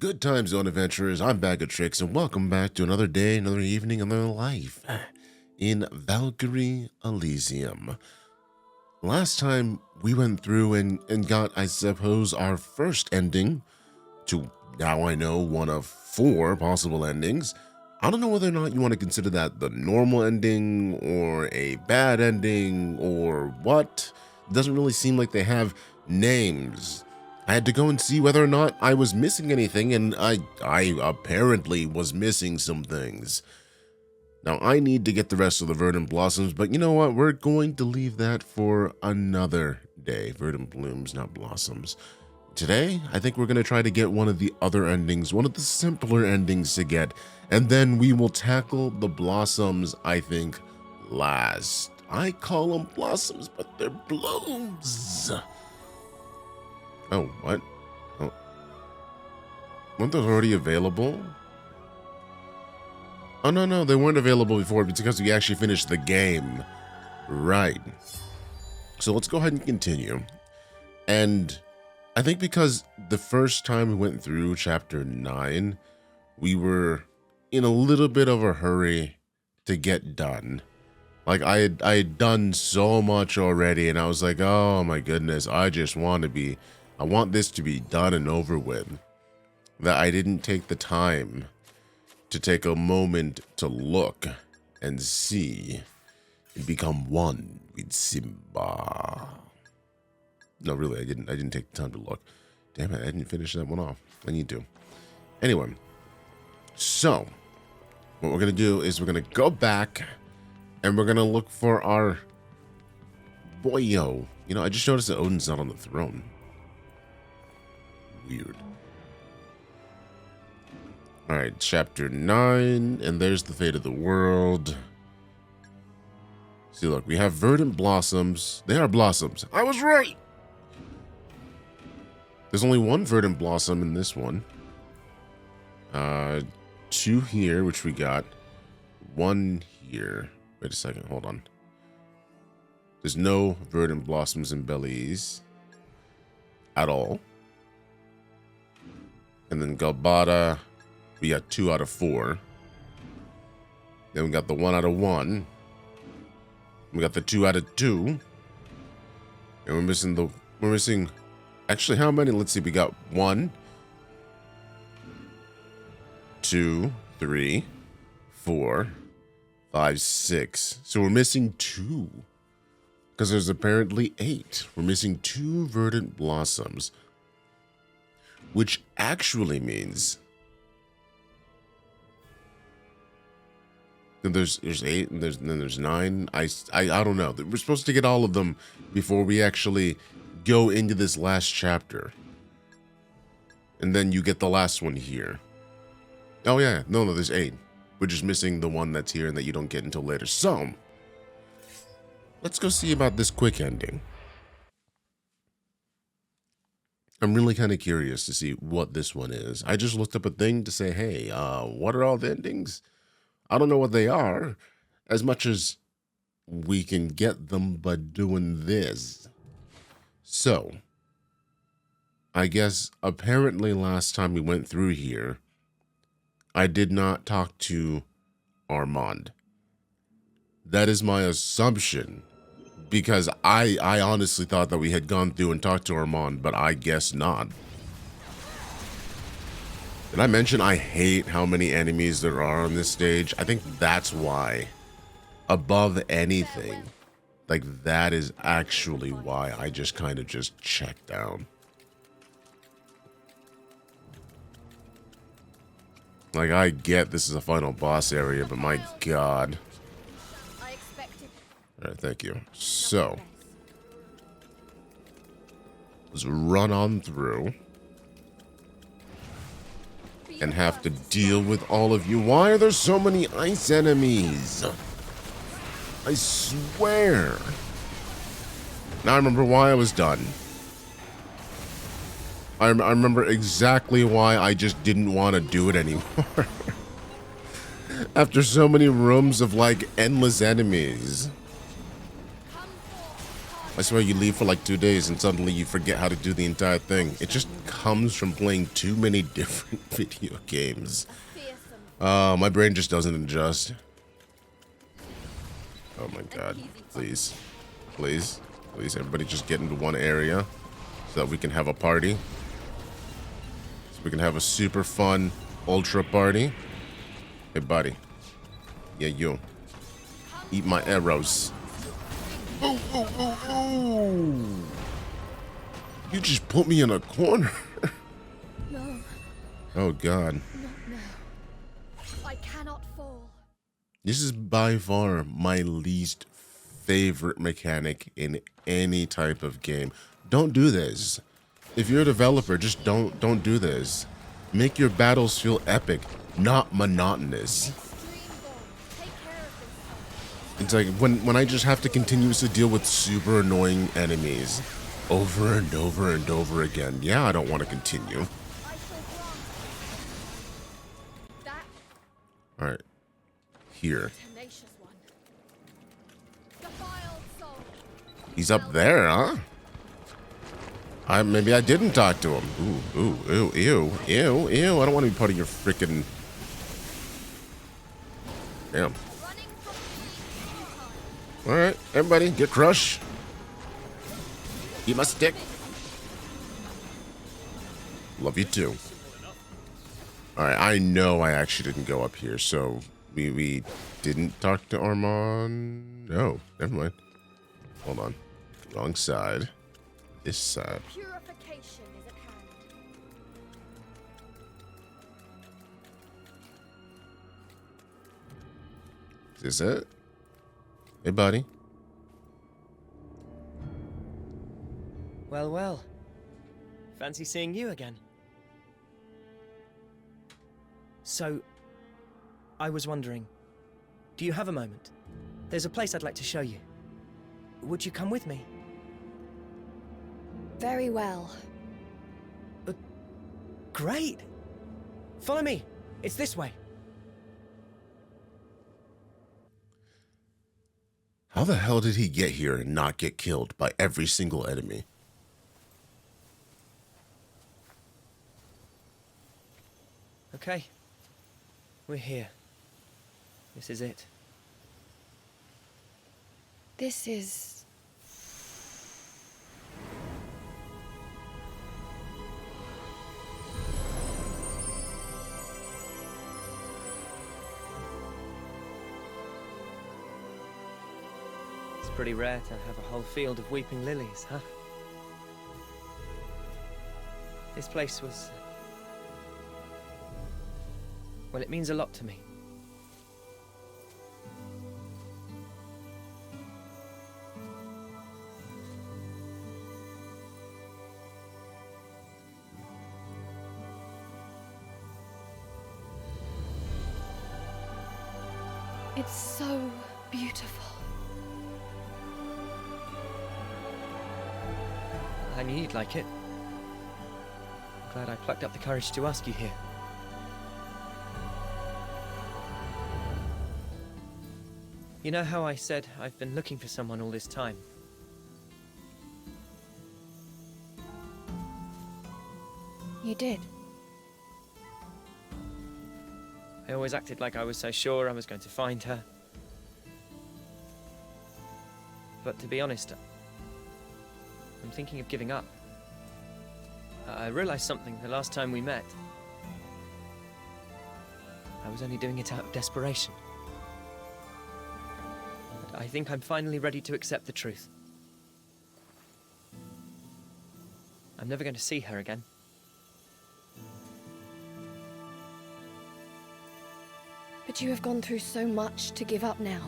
Good times, Zone Adventurers. I'm Bag of Tricks, and welcome back to another day, another evening, another life in Valkyrie Elysium. Last time we went through and got, I suppose, our first ending to, now I know, one of 4 possible endings. I don't know whether or not you want to consider that the normal ending or a bad ending or what. It doesn't really seem like they have names. I had to go and see whether or not I was missing anything, and I apparently was missing some things. Now, I need to get the rest of the verdant blossoms, but you know what? We're going to leave that for another day. Verdant blooms, not blossoms. Today, I think we're going to try to get one of the other endings, one of the simpler endings to get, and then we will tackle the blossoms, I think, last. I call them blossoms, but they're blooms. Oh, what? Oh. Weren't those already available? Oh, no, they weren't available before. It's because we actually finished the game. Right. So let's go ahead and continue. And I think because the first time we went through chapter 9, we were in a little bit of a hurry to get done. Like, I had done so much already, and I was like, oh my goodness, I want this to be done and over with. That I didn't take the time to take a moment to look and see and become one with Simba. No, really, I didn't take the time to look. Damn it, I didn't finish that one off. I need to. Anyway, so what we're gonna do is we're gonna go back and we're gonna look for our boyo. You know, I just noticed that Odin's not on the throne. Weird. All right, chapter 9, and there's the fate of the world. See, look, we have verdant blossoms. They are blossoms. I was right. There's only 1 verdant blossom in this one. 2 here, which we got. 1 here. Wait a second, hold on. There's no verdant blossoms in Belize at all. And then Galbada, we got 2 out of 4. Then we got the 1 out of 1. We got the 2 out of 2. And we're missing, actually, how many? Let's see, we got 1, 2, 3, 4, 5, 6. So we're missing 2. Because there's apparently 8. We're missing 2 verdant blossoms. Which actually means that there's 8 and then there's 9. I don't know. We're supposed to get all of them before we actually go into this last chapter. And then you get the last one here. Oh yeah, no, there's 8. We're just missing the one that's here and that you don't get until later. So let's go see about this quick ending. I'm really kind of curious to see what this one is. I just looked up a thing to say, hey, what are all the endings? I don't know what they are, as much as we can get them by doing this. So, I guess apparently last time we went through here, I did not talk to Armand. That is my assumption. Because I honestly thought that we had gone through and talked to Armand, but I guess not. Did I mention I hate how many enemies there are on this stage? I think that's why. Above anything. Like, that is actually why I just kind of just checked down. Like, I get this is a final boss area, but my god. All right, thank you. So, let's run on through and have to deal with all of you. Why are there so many ice enemies? I swear. Now I remember why I was done. I remember exactly why I just didn't want to do it anymore. After so many rooms of, like, endless enemies. I swear you leave for like 2 days and suddenly you forget how to do the entire thing. It just comes from playing too many different video games. My brain just doesn't adjust. Oh my god. Please. Please. Please, everybody just get into one area so that we can have a party. So we can have a super fun ultra party. Hey, buddy. Yeah, you. Eat my arrows. Oh, oh, oh, oh. You just put me in a corner. No. Oh, God. Not now. I cannot fall. This is by far my least favorite mechanic in any type of game. Don't do this. If you're a developer, just don't do this. Make your battles feel epic, not monotonous. It's like when I just have to continuously deal with super annoying enemies over and over and over again. Yeah, I don't want to continue. All right. Here. He's up there, huh? Maybe I didn't talk to him. Ooh, ooh, ew, ew, ew, ew. I don't want to be part of your freaking... Damn. Alright, everybody, get crushed. Eat my stick. Love you too. Alright, I know I actually didn't go up here, so we didn't talk to Armand. No, never mind. Hold on. Wrong side. This side. Purification is at hand. Is this it? Hey, buddy. Well, well. Fancy seeing you again. So, I was wondering, do you have a moment? There's a place I'd like to show you. Would you come with me? Very well. Great! Follow me. It's this way. How the hell did he get here and not get killed by every single enemy? Okay. We're here. This is it. This is... It's pretty rare to have a whole field of weeping lilies, huh? This place was... well, it means a lot to me. It's so beautiful. I knew you'd like it. Glad I plucked up the courage to ask you here. You know how I said I've been looking for someone all this time? You did. I always acted like I was so sure I was going to find her. But to be honest, I'm thinking of giving up. I realized something the last time we met. I was only doing it out of desperation. But I think I'm finally ready to accept the truth. I'm never going to see her again. But you have gone through so much to give up now.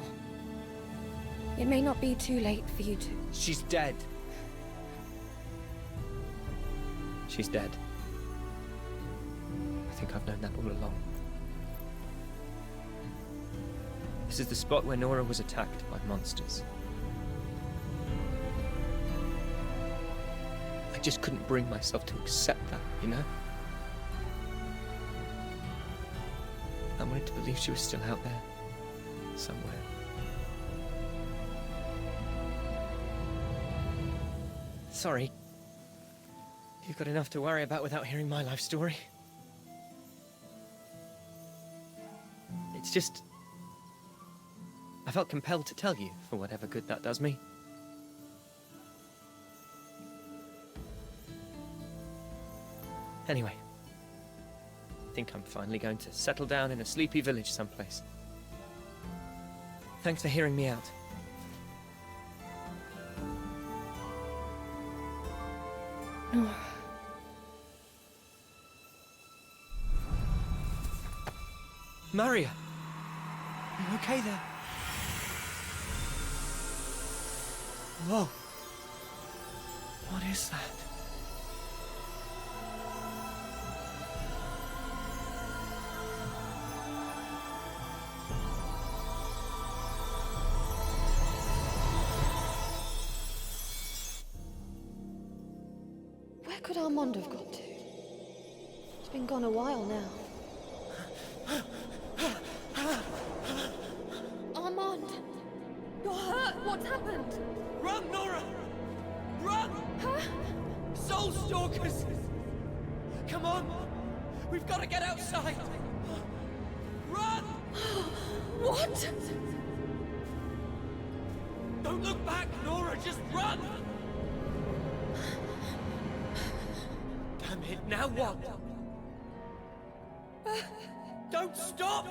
It may not be too late for you to... She's dead. She's dead. I think I've known that all along. This is the spot where Nora was attacked by monsters. I just couldn't bring myself to accept that, you know? I wanted to believe she was still out there, somewhere. sorry. You've got enough to worry about without hearing my life story. It's just... I felt compelled to tell you, for whatever good that does me. Anyway, I think I'm finally going to settle down in a sleepy village someplace. Thanks for hearing me out. No. Maria! Are you okay there? Whoa. What is that? Where could Armand have got to? He's been gone a while now. Armand! You're hurt! What's happened? Run, Nora! Run! Huh? Soul Stalkers! Come on! We've got to get outside! Run! What? Don't look back, Nora! Just run! Damn it, now what? Don't stop!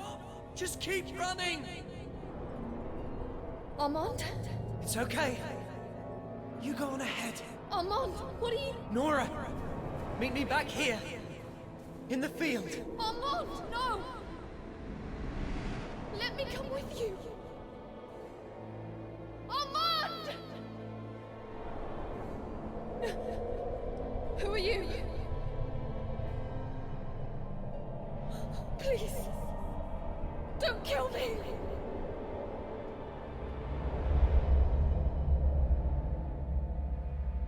Just keep running! Armand? It's okay. You go on ahead. Armand, what are you... Nora! Meet me back here. In the field. Armand, no! Let me come with you. Armand! Who are you? Please, don't kill me!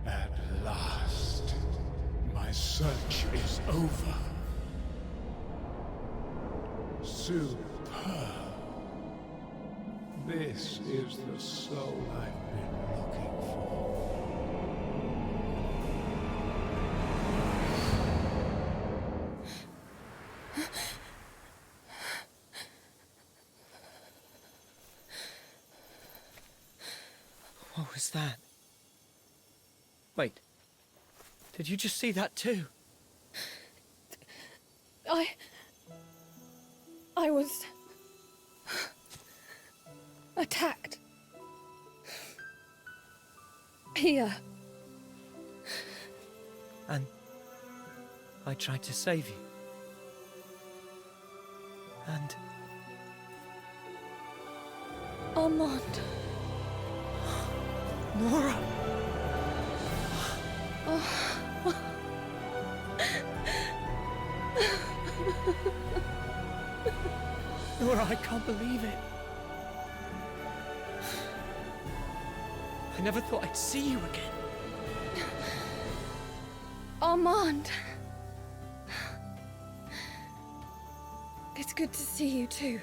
At last, my search is over. Superb. This is the soul I've been looking for. What was that? Wait. Did you just see that too? I was... attacked. Here. And I tried to save you. And Armand. Nora! Nora, I can't believe it. I never thought I'd see you again. Armand. It's good to see you too.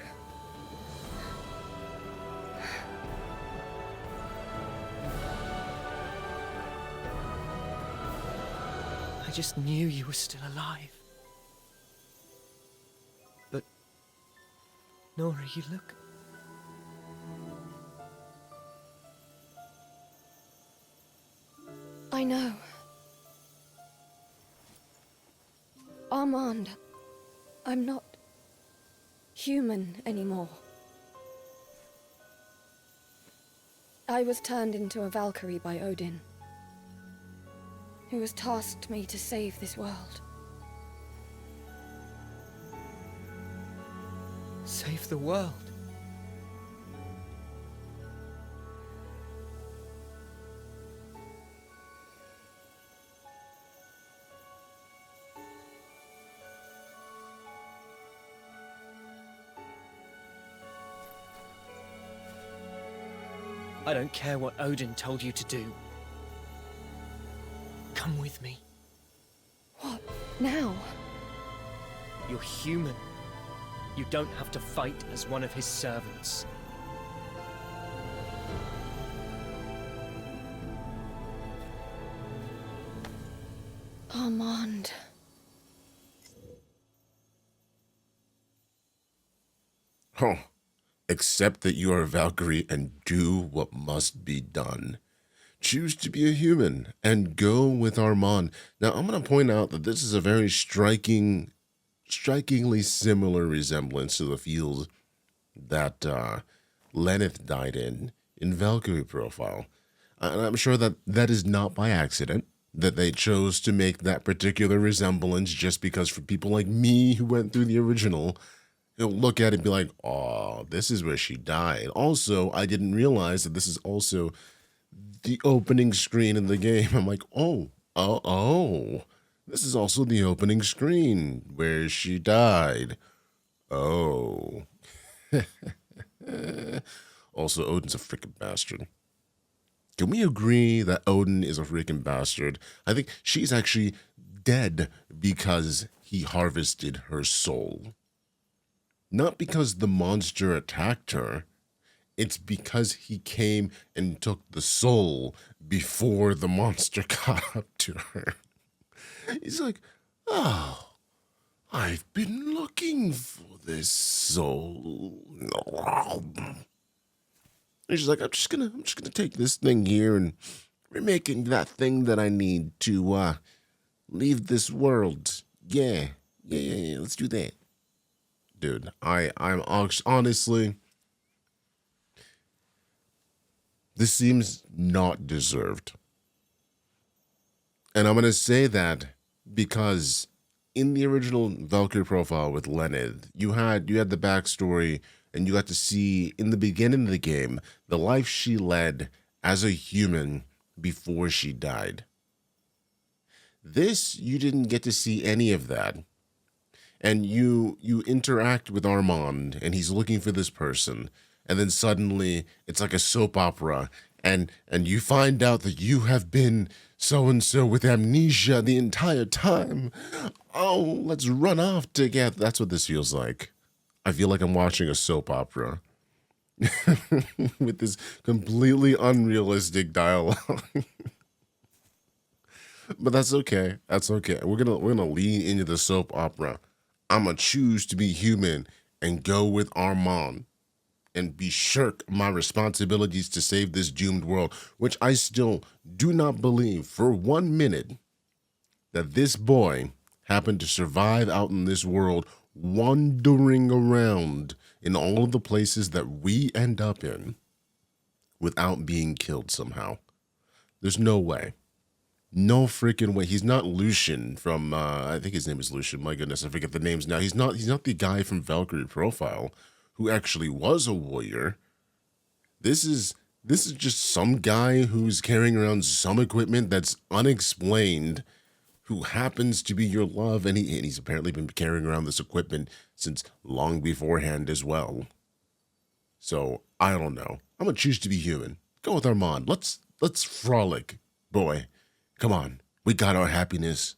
I just knew you were still alive. But, Nora, you look... I know. Armand, I'm not human anymore. I was turned into a Valkyrie by Odin, who has tasked me to save this world. Save the world. I don't care what Odin told you to do. Come with me. What? Now? You're human. You don't have to fight as one of his servants. Armand. Oh, accept that you are a Valkyrie and do what must be done. Choose to be a human and go with Armand. Now, I'm going to point out that this is a very strikingly similar resemblance to the field that Lenneth died in Valkyrie Profile. And I'm sure that that is not by accident, that they chose to make that particular resemblance just because for people like me who went through the original, you'll look at it and be like, oh, this is where she died. Also, I didn't realize that this is also the opening screen in the game. I'm like, oh, this is also the opening screen where she died. Oh. Also, Odin's a freaking bastard. Can we agree that Odin is a freaking bastard? I think she's actually dead because he harvested her soul. Not because the monster attacked her. It's because he came and took the soul before the monster got up to her. He's like, oh, I've been looking for this soul. And she's like, I'm just gonna take this thing here and remake it into that thing that I need to leave this world. Yeah, let's do that. Dude, I'm honestly, this seems not deserved. And I'm going to say that because in the original Valkyrie Profile with Lenneth, you had the backstory and you got to see in the beginning of the game the life she led as a human before she died. This, you didn't get to see any of that. And you interact with Armand and he's looking for this person. And then suddenly it's like a soap opera and you find out that you have been so-and-so with amnesia the entire time. Oh, let's run off together. That's what this feels like. I feel like I'm watching a soap opera with this completely unrealistic dialogue. But that's okay. That's okay. We're gonna lean into the soap opera. I'm gonna choose to be human and go with Armand and be shirk my responsibilities to save this doomed world, which I still do not believe for 1 minute that this boy happened to survive out in this world, wandering around in all of the places that we end up in without being killed somehow. There's no way. No freaking way. He's not Lucian from, I think his name is Lucian. My goodness, I forget the names now. He's not the guy from Valkyrie Profile who actually was a warrior. This is just some guy who's carrying around some equipment that's unexplained, who happens to be your love, and he's apparently been carrying around this equipment since long beforehand as well. So, I don't know. I'm gonna choose to be human. Go with Armand. Let's frolic, boy. Come on. We got our happiness.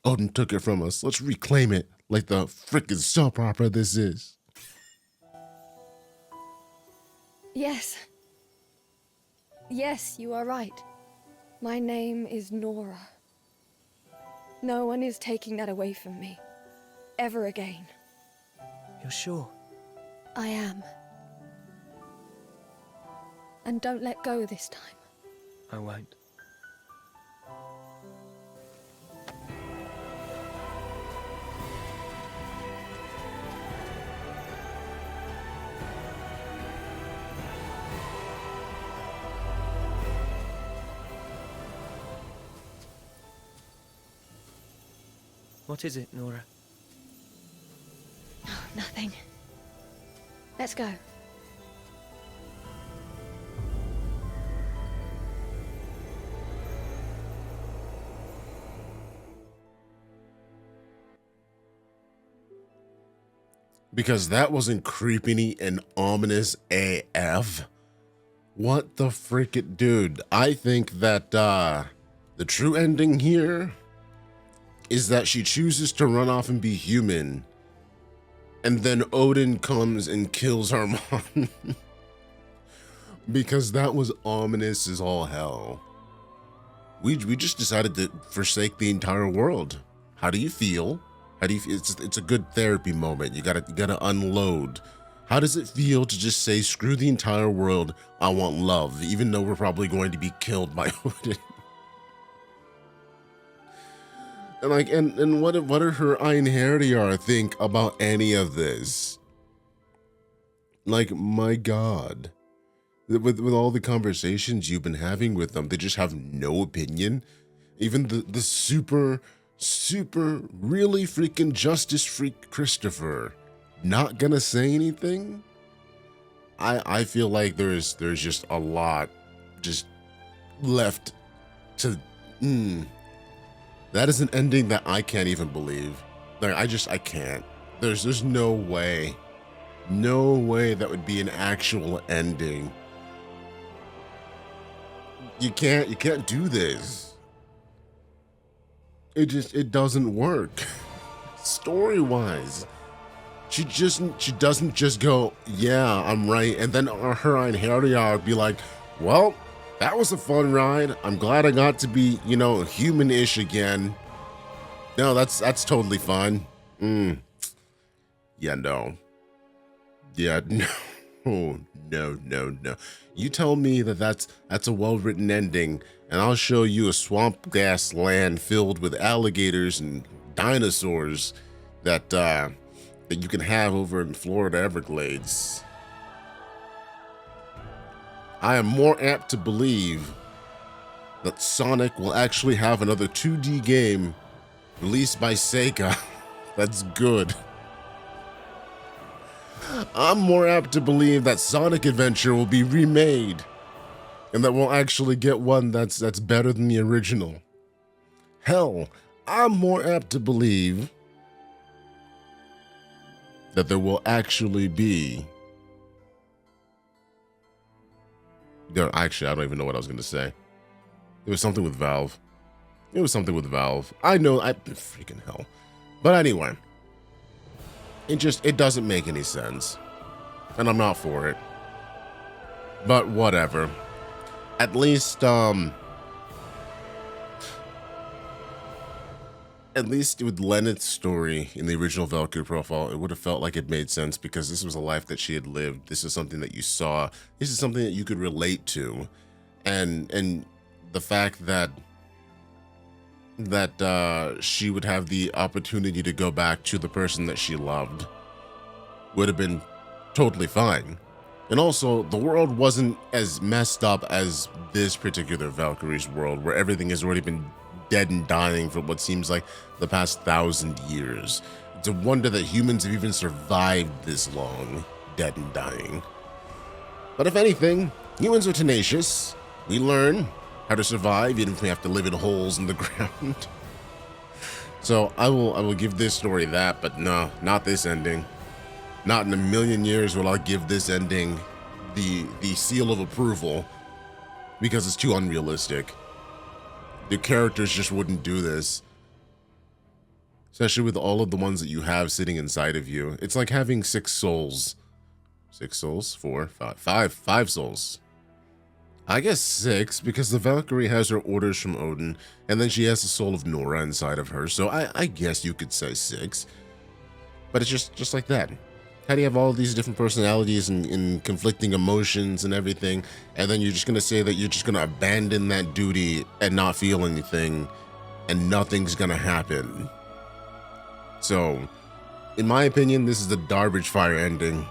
Odin took it from us. Let's reclaim it like the frickin' soap opera this is. Yes. Yes, you are right. My name is Nora. No one is taking that away from me. Ever again. You're sure? I am. And don't let go this time. I won't. What is it, Nora? Oh, nothing. Let's go. Because that wasn't creepy and ominous AF. What the frickin' dude? I think that the true ending here is that she chooses to run off and be human, and then Odin comes and kills her mom. Because that was ominous as all hell. We just decided to forsake the entire world. How do you feel? How do you feel? It's a good therapy moment. You gotta unload. How does it feel to just say, screw the entire world, I want love, even though we're probably going to be killed by Odin? And like, and what are her Einherjar think about any of this? Like, my God. With all the conversations you've been having with them, they just have no opinion. Even the super really freaking justice freak Christopher not gonna say anything. I feel like there's just a lot just left to. That is an ending that I can't even believe. Like, I can't. There's no way that would be an actual ending. You can't do this. It doesn't work. Story-wise. She doesn't just go, yeah, I'm right, and then her Einherjar would be like, well, that was a fun ride. I'm glad I got to be, human-ish again. No, that's totally fine. Yeah, no. Yeah, no. Oh, no. You tell me that's a well-written ending, and I'll show you a swamp gas land filled with alligators and dinosaurs that you can have over in Florida Everglades. I am more apt to believe that Sonic will actually have another 2D game released by Sega that's good. I'm more apt to believe that Sonic Adventure will be remade and that we'll actually get one that's better than the original. Hell, I'm more apt to believe that there will actually be... Actually, I don't even know what I was going to say. It was something with Valve. I know, freaking hell. But anyway, it doesn't make any sense. And I'm not for it. But whatever. At least with Lenneth's story in the original Valkyrie profile, it would have felt like it made sense because this was a life that she had lived. This is something that you saw. This is something that you could relate to. And the fact that she would have the opportunity to go back to the person that she loved would have been totally fine. And also, the world wasn't as messed up as this particular Valkyrie's world, where everything has already been dead and dying for what seems like the past 1,000 years. It's a wonder that humans have even survived this long, dead and dying. But if anything, humans are tenacious. We learn how to survive, even if we have to live in holes in the ground. So I will give this story that, but no, not this ending. Not in a million years will I give this ending the seal of approval, because it's too unrealistic. The characters just wouldn't do this. Especially with all of the ones that you have sitting inside of you. It's like having 6 souls. 6 souls? 4? 5? 5 souls. I guess 6, because the Valkyrie has her orders from Odin, and then she has the soul of Nora inside of her, so I guess you could say 6. But it's just like that. How do you have all these different personalities and conflicting emotions and everything, and then you're just going to say that you're just going to abandon that duty and not feel anything, and nothing's going to happen? So, in my opinion, this is the garbage fire ending,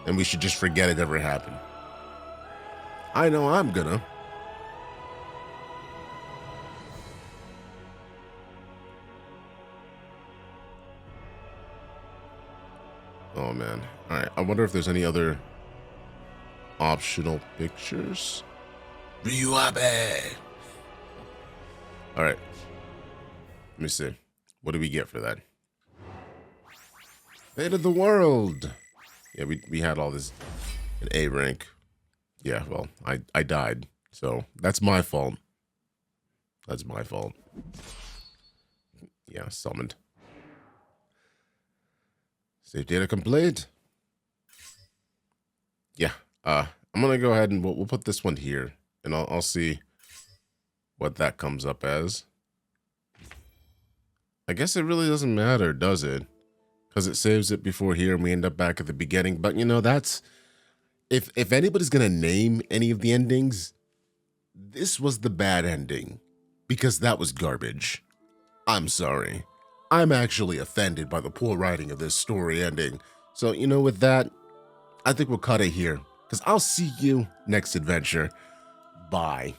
and we should just forget it ever happened. I know I'm gonna. Oh man. Alright, I wonder if there's any other optional pictures. Ryuabe! Alright. Let me see. What do we get for that? Fate of the world! Yeah, we had all this in A rank. Yeah, well, I died, so that's my fault. That's my fault. Yeah, summoned. Save data complete. Yeah, I'm gonna go ahead and we'll put this one here, and I'll see what that comes up as. I guess it really doesn't matter, does it? Because it saves it before here and we end up back at the beginning. But, you know, that's... If anybody's going to name any of the endings, this was the bad ending. Because that was garbage. I'm sorry. I'm actually offended by the poor writing of this story ending. So, you know, with that, I think we'll cut it here. Because I'll see you next adventure. Bye.